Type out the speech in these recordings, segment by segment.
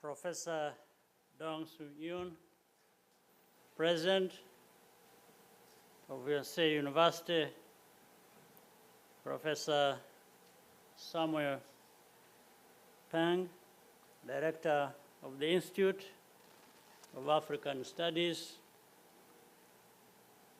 Professor Dong Soo-yoon, President of Yonsei University, Professor Samuel Pang, Director of the Institute of African Studies,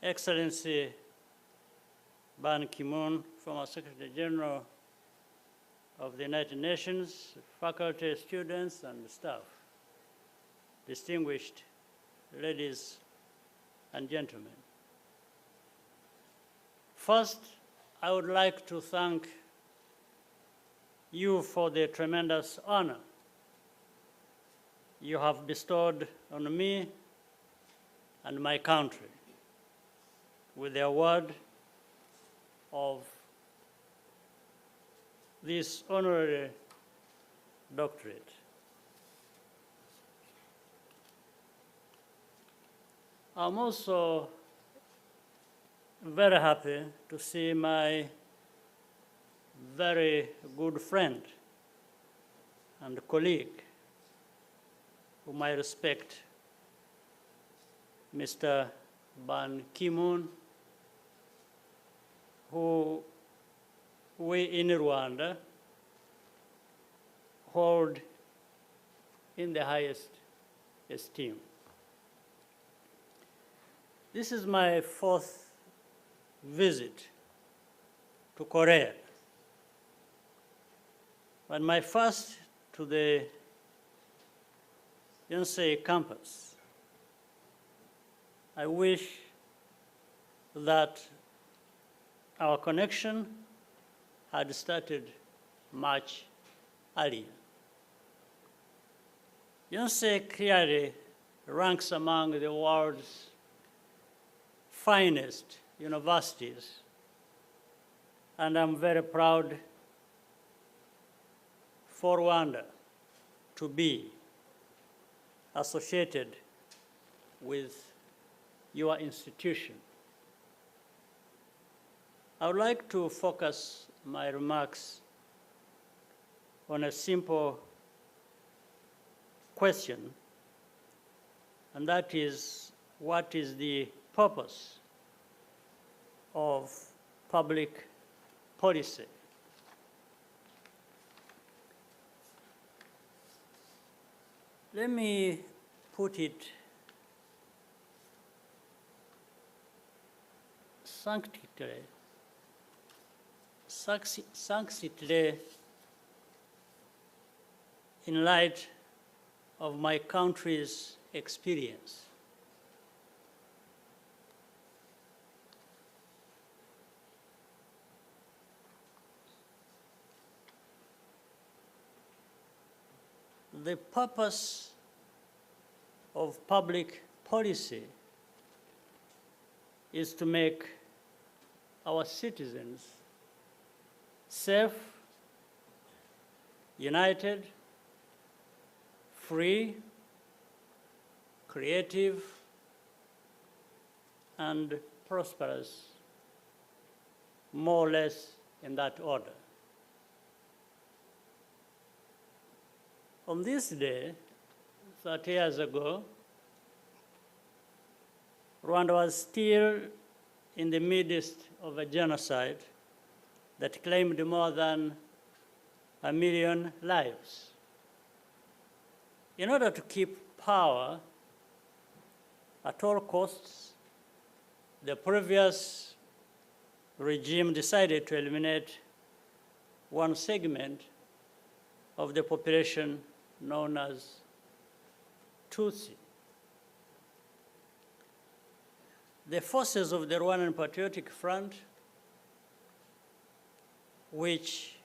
Excellency Ban Ki-moon, former Secretary General of the United Nations, faculty, students, and staff, distinguished ladies and gentlemen. First, I would like to thank you for the tremendous honor you have bestowed on me and my country with the award of this honorary doctorate. I'm also very happy to see my very good friend and colleague, whom I respect, Mr. Ban Ki-moon, who we in Rwanda hold in the highest esteem. This is my fourth visit to Korea, but my first to the Yonsei campus. I wish that our connection had started much earlier. Yonsei clearly ranks among the world's finest universities, and I'm very proud for Rwanda to be associated with your institution. I would like to focus my remarks on a simple question, and that is, what is the purpose of public policy? Let me put it succinctly in light of my country's experience. The purpose of public policy is to make our citizens safe, united, free, creative, and prosperous, more or less in that order. On this day, 30 years ago, Rwanda was still in the midst of a genocide that claimed more than 1 million lives. In order to keep power at all costs, the previous regime decided to eliminate one segment of the population known as Tutsi. The forces of the Rwandan Patriotic Front, which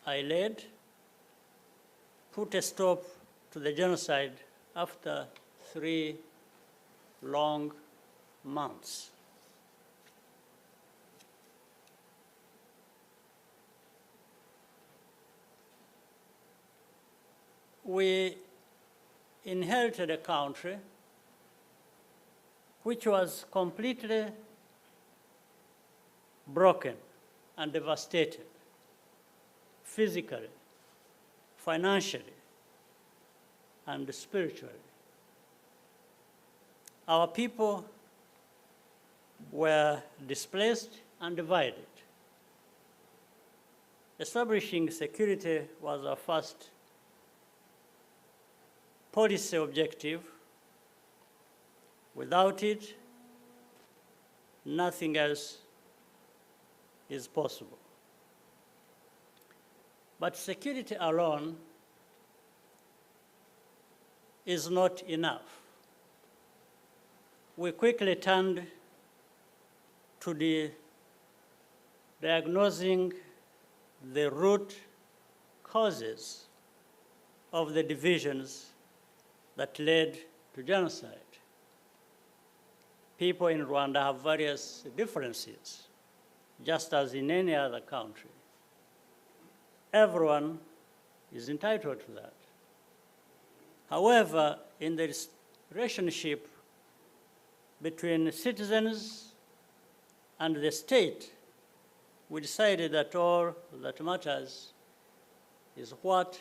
I led, put a stop to the genocide after 3 long months. We inherited a country which was completely broken and devastated, physically, financially, and spiritually. Our people were displaced and divided. Establishing security was our first policy objective. Without it, nothing else is possible. But security alone is not enough. We quickly turned to diagnosing the root causes of the divisions that led to genocide. People in Rwanda have various differences, just as in any other country. Everyone is entitled to that. However, in the relationship between citizens and the state, we decided that all that matters is what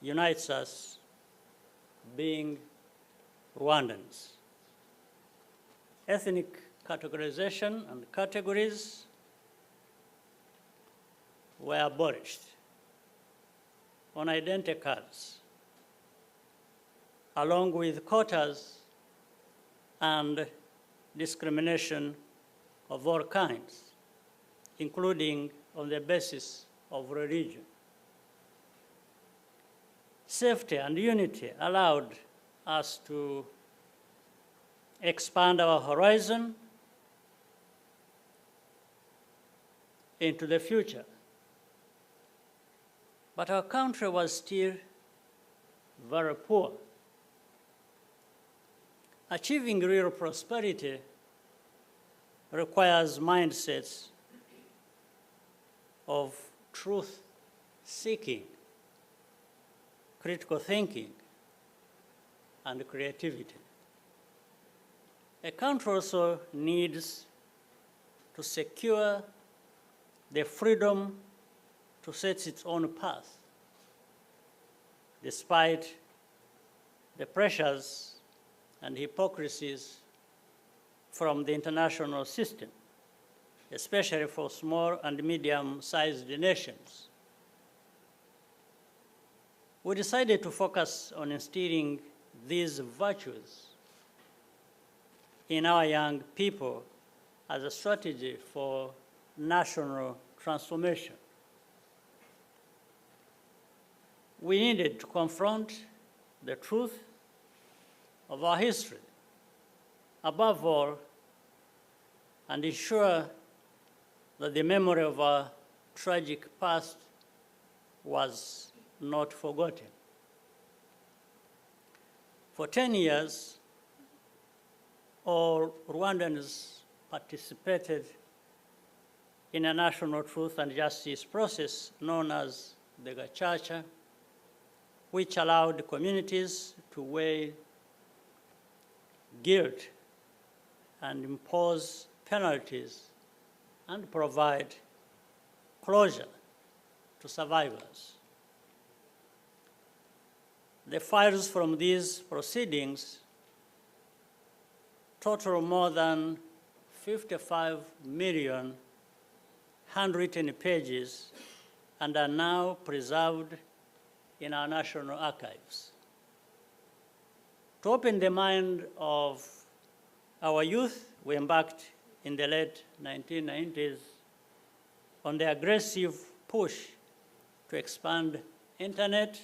unites us, being Rwandans. Ethnic categorization and categories were abolished on identity cards, along with quotas and discrimination of all kinds, including on the basis of religion. Safety and unity allowed us to expand our horizon into the future. But our country was still very poor. Achieving real prosperity requires mindsets of truth-seeking, critical thinking, and creativity. A country also needs to secure the freedom to set its own path, despite the pressures and hypocrisies from the international system, especially for small and medium-sized nations. We decided to focus on instilling these virtues in our young people as a strategy for national transformation. We needed to confront the truth of our history, above all, and ensure that the memory of our tragic past was not forgotten. For 10 years, all Rwandans participated in a national truth and justice process known as the Gacaca, which allowed communities to weigh guilt and impose penalties and provide closure to survivors. The files from these proceedings total more than 55 million handwritten pages and are now preserved in our national archives. To open the mind of our youth, we embarked in the late 1990s on the aggressive push to expand internet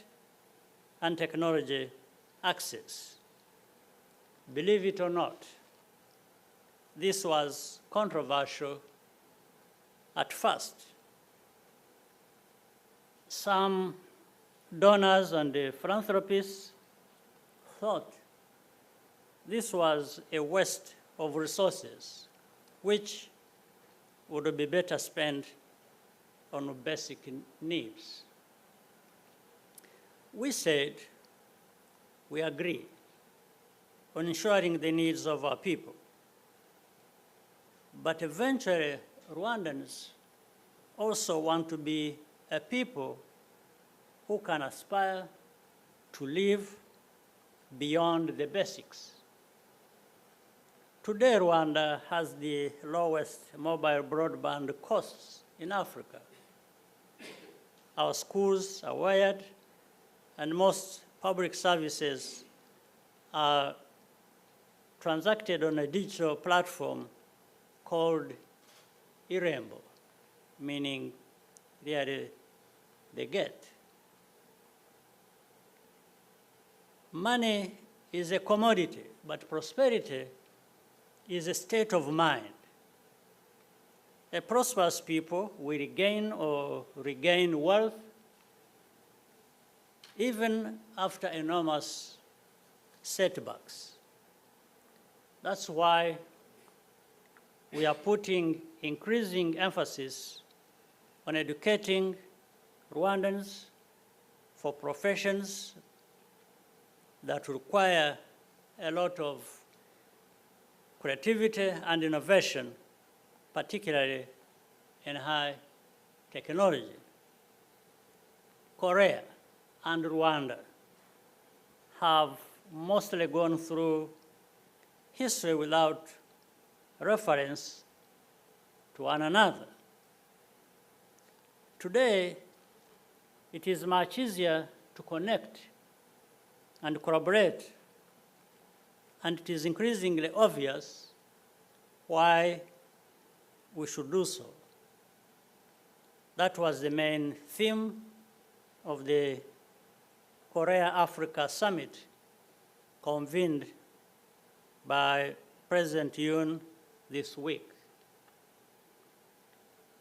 and technology access. Believe it or not, this was controversial at first. Some donors and philanthropists thought this was a waste of resources, which would be better spent on basic needs. We said we agree on ensuring the needs of our people. But eventually, Rwandans also want to be a people who can aspire to live beyond the basics. Today, Rwanda has the lowest mobile broadband costs in Africa. Our schools are wired, and most public services are transacted on a digital platform called Irembo, meaning really they get. Money is a commodity, but prosperity is a state of mind. A prosperous people will gain or regain wealth even after enormous setbacks. That's why we are putting increasing emphasis on educating Rwandans for professions that require a lot of creativity and innovation, particularly in high technology. Korea and Rwanda have mostly gone through history without reference to one another. Today, it is much easier to connect and collaborate, and it is increasingly obvious why we should do so. That was the main theme of the Korea-Africa Summit convened by President Yoon this week.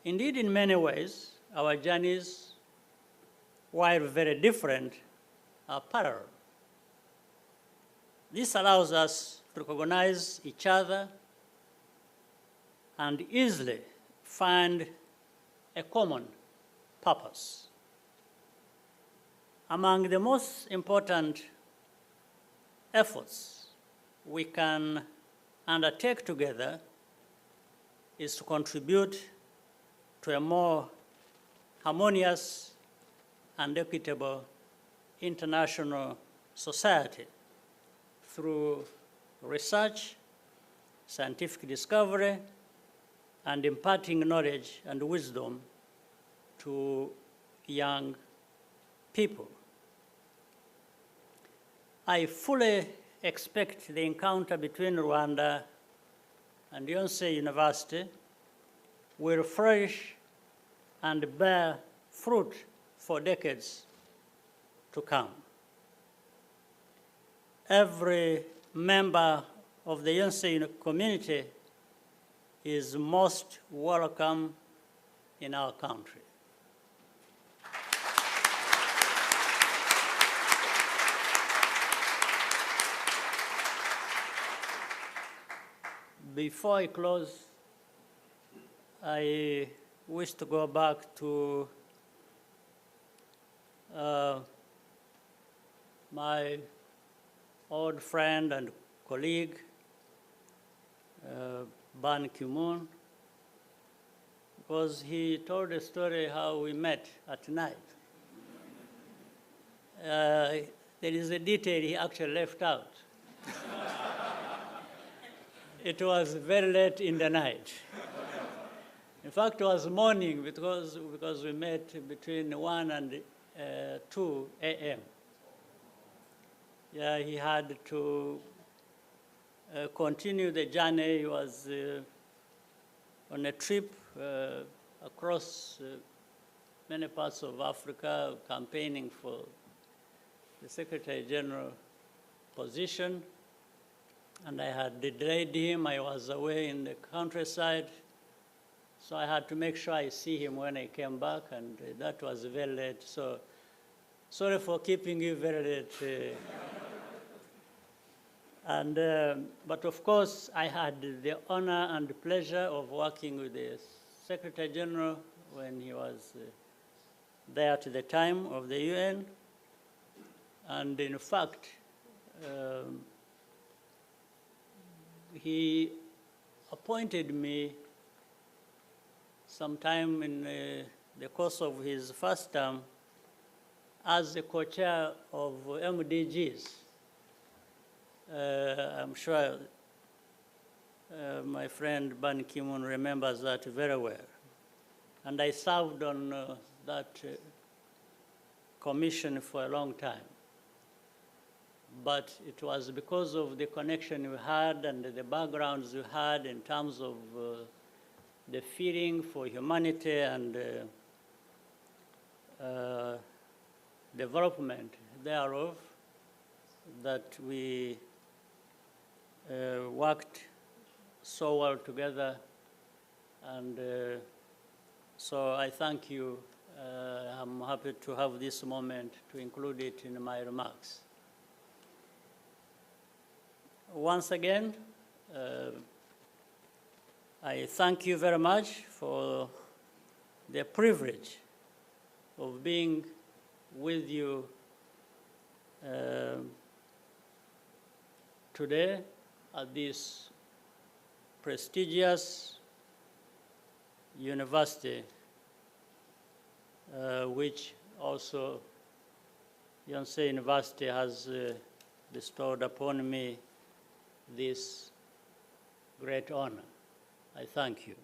Indeed, in many ways, our journeys, while very different, are parallel. This allows us to recognize each other and easily find a common purpose. Among the most important efforts we can undertake together is to contribute to a more harmonious and equitable international society through research, scientific discovery, and imparting knowledge and wisdom to young people. I fully expect the encounter between Rwanda and Yonsei University will flourish and bear fruit for decades to come. Every member of the Yonsei community is most welcome in our country. Before I close, I wish to go back to my old friend and colleague, Ban Ki-moon, because he told a story how we met at night. There is a detail he actually left out. It was very late in the night. In fact, it was morning because we met between 1 and 2 a.m. Yeah, he had to continue the journey. He was on a trip across many parts of Africa, campaigning for the Secretary General position. And I had delayed him. I was away in the countryside. So I had to make sure I see him when I came back, and that was very late. So sorry for keeping you very late. But of course, I had the honor and the pleasure of working with the Secretary General when he was there at the time of the UN. And in fact, he appointed me sometime in the course of his first term as the co-chair of MDGs. I'm sure my friend Ban Ki-moon remembers that very well. And I served on that commission for a long time. But it was because of the connection we had and the backgrounds we had in terms of the feeling for humanity and development thereof that we worked so well together. And so I thank you. I'm happy to have this moment to include it in my remarks. Once again, I thank you very much for the privilege of being with you today at this prestigious university, which also Yonsei University has bestowed upon me this great honor. I thank you.